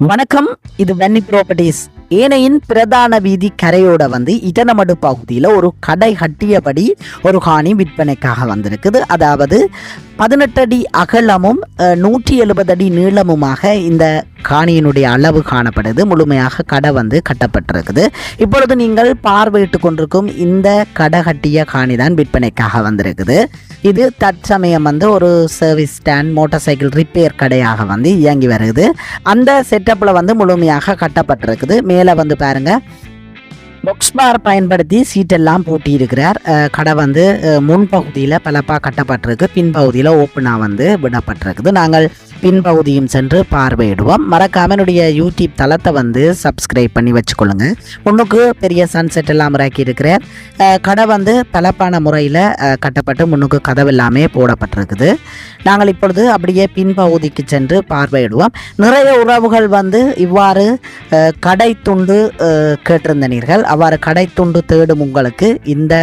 வணக்கம். இது வன்னி ப்ராப்பர்ட்டிஸ். ஏனையின் பிரதான வீதி கரையோட இட்டனமடு பகுதியில் ஒரு கடை கட்டியபடி ஒரு காணி விற்பனைக்காக வந்திருக்குது. அதாவது 18 அடி அகலமும் 170 அடி நீளமுமாக இந்த காணியினுடைய அளவு காணப்படுது. முழுமையாக கடை கட்டப்பட்டிருக்குது. இப்பொழுது நீங்கள் பார்வையிட்டு கொண்டிருக்கும் இந்த கடை கட்டிய காணி தான் விற்பனைக்காக வந்திருக்குது. இது தற்சமயம் ஒரு service stand, motor cycle repair கடையாக இயங்கி வருது. அந்த செட்டப்பில் முழுமையாக கட்டப்பட்டிருக்குது. மேலே பாருங்க, பாக்ஸ் பார் பயன்படுத்தி சீட்டெல்லாம் பூட்டி இருக்கிறார். கடை முன்பகுதியில் பலப்பா கட்டப்பட்டிருக்கு, பின்பகுதியில் ஓப்பனாக விடப்பட்டிருக்குது. நாங்கள் பின்பகுதியும் சென்று பார்வையிடுவோம். மறக்காம என்னுடைய யூடியூப் தளத்தை சப்ஸ்கிரைப் பண்ணி வச்சுக்கொள்ளுங்க. முன்னுக்கு பெரிய சன்செட் எல்லாம் இறக்கி இருக்கிறார். கடை பலப்பான முறையில் கட்டப்பட்டு முன்னுக்கு கதவு எல்லாமே போடப்பட்டிருக்குது. நாங்கள் இப்பொழுது அப்படியே பின்பகுதிக்கு சென்று பார்வையிடுவோம். நிறைய உறவுகள் இவ்வாறு கடை துண்டு கேட்டிருந்தனீர்கள். அவ்வாறு கடை துண்டு தேடும் உங்களுக்கு இந்த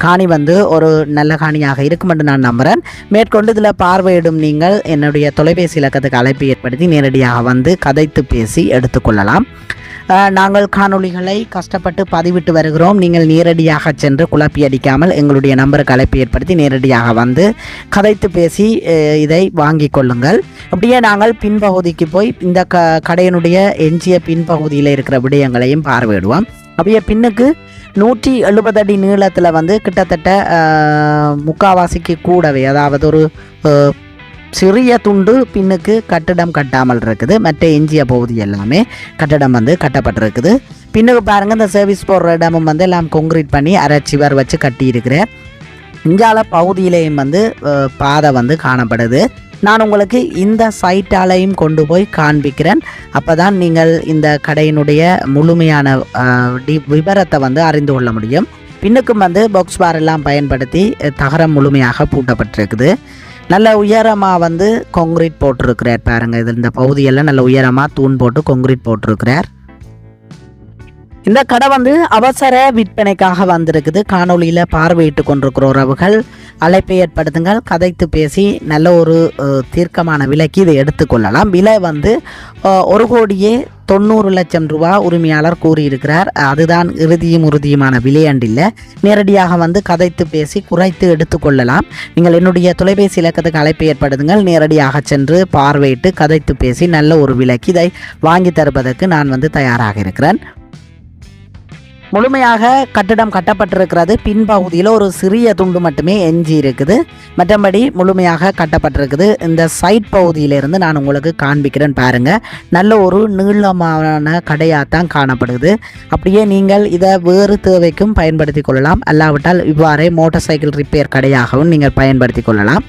காணி ஒரு நல்ல காணியாக இருக்கும் என்று நான் நம்புகிறேன். மேற்கொண்டு இதில் பார்வையிடும் நீங்கள் என்னுடைய தொலைபேசி இலக்கத்துக்கு அழைப்பு ஏற்படுத்தி நேரடியாக கதைத்து பேசி எடுத்துக்கொள்ளலாம். நாங்கள் காணொளிகளை கஷ்டப்பட்டு பதிவிட்டு வருகிறோம். நீங்கள் நேரடியாக சென்று குழப்பி அடிக்காமல் எங்களுடைய நம்பருக்கு அழைப்பு ஏற்படுத்தி நேரடியாக கதைத்து பேசி இதை வாங்கி கொள்ளுங்கள். அப்படியே நாங்கள் பின்பகுதிக்கு போய் இந்த கடையினுடைய எஞ்சிய பின்பகுதியில் இருக்கிற விடயங்களையும் பார்வையிடுவோம். அப்படியே பின்னுக்கு 170 அடி நீளத்தில் கிட்டத்தட்ட முக்காவாசிக்கு கூடவே, அதாவது ஒரு சிறிய துண்டு பின்னுக்கு கட்டிடம் கட்டாமல் இருக்குது. மற்ற எஞ்சிய பகுதி எல்லாமே கட்டிடம் கட்டப்பட்டிருக்குது. பின்னுக்கு பாருங்கள், இந்த சர்வீஸ் போடுற இடமும் எல்லாம் கொங்கிரீட் பண்ணி அரைச்சிவர் வச்சு கட்டி இருக்கிறேன். இங்கால பகுதியிலேயும் பாதை காணப்படுது. நான் உங்களுக்கு இந்த சைட்டாலையும் கொண்டு போய் காண்பிக்கிறேன். அப்போ தான் நீங்கள் இந்த கடையினுடைய முழுமையான விவரத்தை அறிந்து கொள்ள முடியும். பின்னுக்கும் பாக்ஸ் பார் எல்லாம் பயன்படுத்தி தகரம் முழுமையாக பூட்டப்பட்டிருக்குது. நல்ல உயரமாக கொங்கிரீட் போட்டிருக்கிறார். பாருங்கள், இது இந்த பகுதியெல்லாம் நல்ல உயரமாக தூண் போட்டு கொங்கிரீட் போட்டிருக்கிறார். இந்த கடை அவசர விற்பனைக்காக வந்திருக்குது. காணொலியில் பார்வையிட்டு கொண்டிருக்கிற உறவுகள் அழைப்பை ஏற்படுத்துங்கள். கதைத்து பேசி நல்ல ஒரு தீர்க்கமான விலைக்கு இதை எடுத்துக்கொள்ளலாம். விலை 1,90,00,000 ரூபா உரிமையாளர் கூறியிருக்கிறார். அதுதான் உறுதியுமான விலையண்டில்லை. நேரடியாக கதைத்து பேசி குறைத்து எடுத்துக்கொள்ளலாம். நீங்கள் என்னுடைய தொலைபேசி இலக்கத்துக்கு அழைப்பை ஏற்படுத்துங்கள். நேரடியாக சென்று பார்வையிட்டு கதைத்து பேசி நல்ல ஒரு விலைக்கு இதை வாங்கி தருவதற்கு நான் தயாராக இருக்கிறேன். முழுமையாக கட்டிடம் கட்டப்பட்டிருக்கிறது. பின்பகுதியில் ஒரு சிறிய துண்டு மட்டுமே எஞ்சி இருக்குது. மற்றபடி முழுமையாக கட்டப்பட்டிருக்குது. இந்த சைட் பகுதியிலிருந்து நான் உங்களுக்கு காண்பிக்கிறேன். பாருங்கள், நல்ல ஒரு நீளமான கடையாகத்தான் காணப்படுது. அப்படியே நீங்கள் இதை வேறு தேவைக்கும் பயன்படுத்தி கொள்ளலாம். அல்லாவிட்டால் இவ்வாறே மோட்டார் சைக்கிள் ரிப்பேர் கடையாகவும் நீங்கள் பயன்படுத்தி கொள்ளலாம்.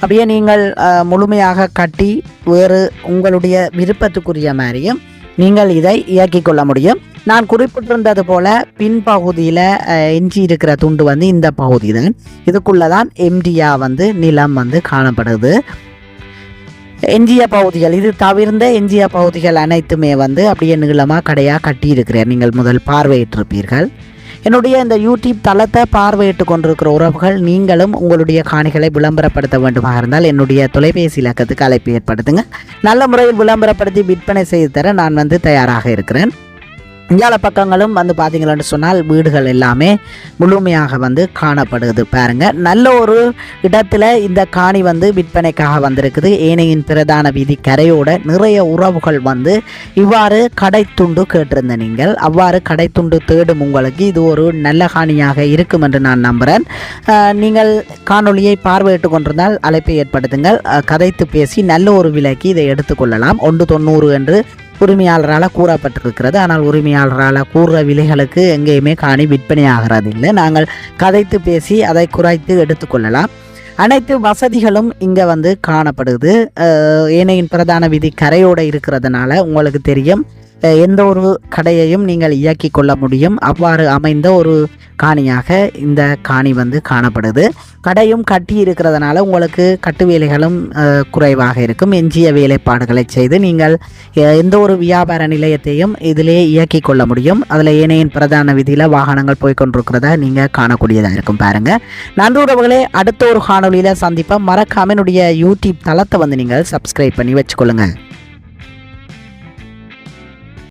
அப்படியே நீங்கள் முழுமையாக கட்டி வேறு உங்களுடைய விருப்பத்துக்குரிய மாதிரியும் நீங்கள் இதை இயக்கிக் கொள்ள முடியும். நான் குறிப்பிட்டிருந்தது போல பின்பகுதியில் எஞ்சி இருக்கிற துண்டு இந்த பகுதி தான். இதுக்குள்ளே தான் எம்டியா நிலம் காணப்படுது. எஞ்சிய பகுதிகள் இது தவிர்ந்த எஞ்சிய பகுதிகள் அனைத்துமே அப்படியே நீளமாக கடையாக கட்டியிருக்கிறேன். நீங்கள் முதல் பார்வையிட்டிருப்பீர்கள். என்னுடைய இந்த யூடியூப் தளத்தை பார்வையிட்டு கொண்டிருக்கிற உறவுகள், நீங்களும் உங்களுடைய காணிகளை விளம்பரப்படுத்த வேண்டுமாக இருந்தால் என்னுடைய தொலைபேசி இலக்கத்துக்கு அழைப்பு ஏற்படுத்துங்க. நல்ல முறையில் விளம்பரப்படுத்தி விற்பனை செய்து தர நான் தயாராக இருக்கிறேன். இங்கால பக்கங்களும் பார்த்தீங்கன்னு சொன்னால் வீடுகள் எல்லாமே முழுமையாக காணப்படுது. பாருங்க, நல்ல ஒரு இடத்துல இந்த காணி விற்பனைக்காக வந்திருக்குது. ஏனையின் பிரதான வீதி கரையோட நிறைய உறவுகள் இவ்வாறு கடைத்துண்டு கேட்டிருந்த நீங்கள் அவ்வாறு கடைத்துண்டு தேடும் உங்களுக்கு இது ஒரு நல்ல காணியாக இருக்கும் என்று நான் நம்புகிறேன். நீங்கள் காணொலியை பார்வையிட்டு கொண்டிருந்தால் அழைப்பை ஏற்படுத்துங்கள். கதைத்து பேசி நல்ல ஒரு விலைக்கு இதை எடுத்துக்கொள்ளலாம். 1,90 என்று உரிமையாளரால் கூறப்பட்டிருக்கிறது. ஆனால் உரிமையாளரால் கூறுற விலைகளுக்கு எங்கேயுமே காணி விற்பனை ஆகிறது இல்லை. நாங்கள் கதைத்து பேசி அதை குறைத்து எடுத்துக்கொள்ளலாம். அனைத்து வசதிகளும் இங்கே காணப்படுது. ஏனையின் பிரதான வீதி கரையோடு இருக்கிறதுனால உங்களுக்கு தெரியும், எந்த ஒரு கடையையும் நீங்கள் இயக்கி கொள்ள முடியும். அவ்வாறு அமைந்த ஒரு காணியாக இந்த காணி காணப்படுது. கடையும் கட்டி இருக்கிறதுனால உங்களுக்கு கட்டு வேலைகளும் குறைவாக இருக்கும். எஞ்சிய வேலைப்பாடுகளை செய்து நீங்கள் எந்த ஒரு வியாபார நிலையத்தையும் இதிலே இயக்கி கொள்ள முடியும். அதில் ஏனையின் பிரதான விதியில் வாகனங்கள் போய்கொண்டிருக்கிறத நீங்கள் காணக்கூடியதாக இருக்கும். பாருங்கள், நன்றி உறவுகளே. அடுத்த ஒரு காணொலியில் சந்திப்போம். மறக்காம என்னுடைய யூடியூப் தளத்தை நீங்கள் சப்ஸ்கிரைப் பண்ணி வச்சுக்கொள்ளுங்கள்.